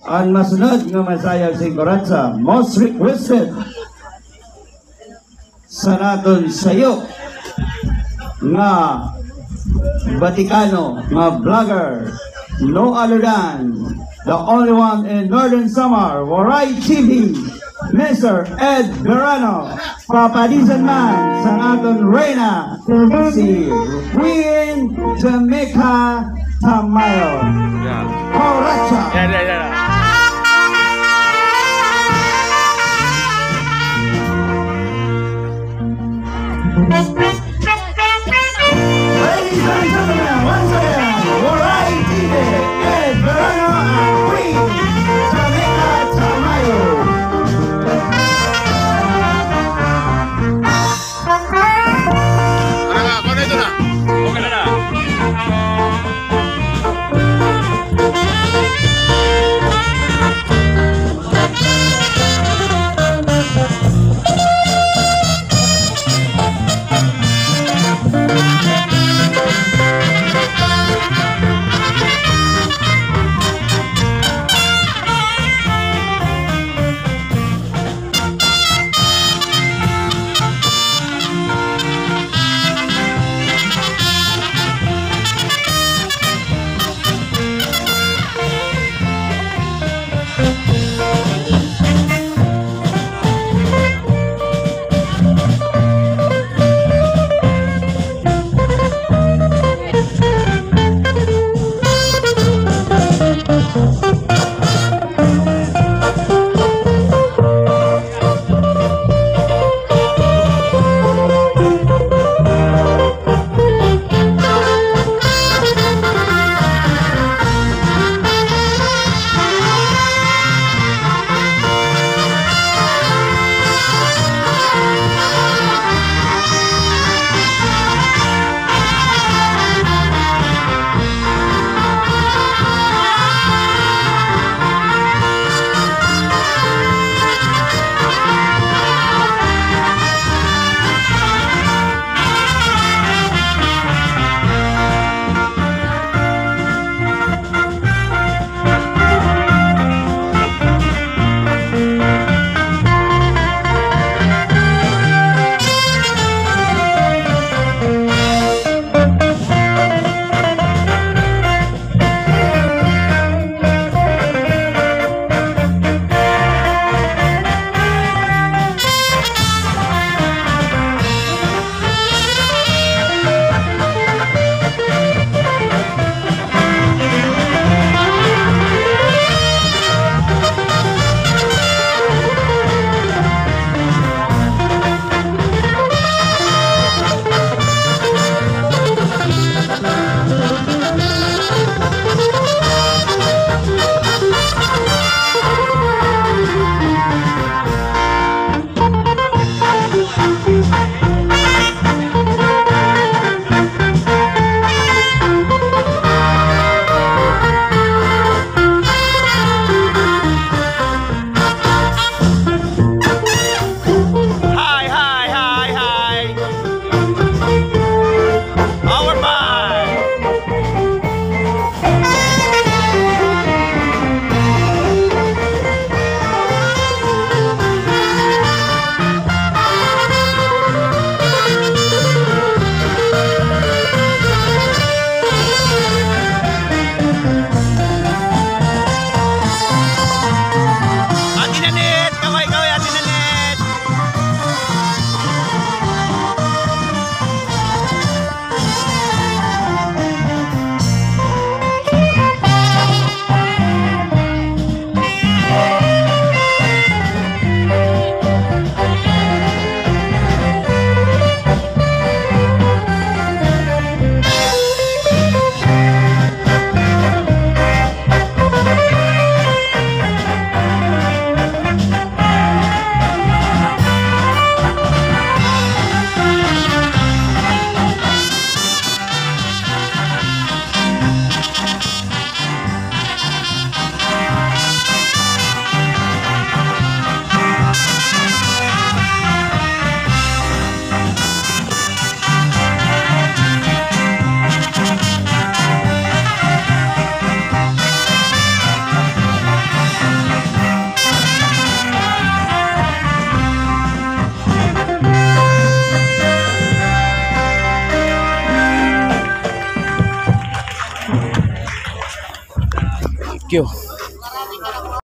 ang masunod nga masayag si Corazza, most requested sa naton sayo nga Vaticano nga vlogger, no other than the only one in Northern Samar, Waray TV, Mr. Ed Verano, papadizan man sa aton Reyna, si Queen Jamaica Tamayo. Corazza. Ladies and gentlemen, once again, Waray TV, Ed Verano and Queen Jamaica Tamayo. Con esto na. Okay na na. rescue.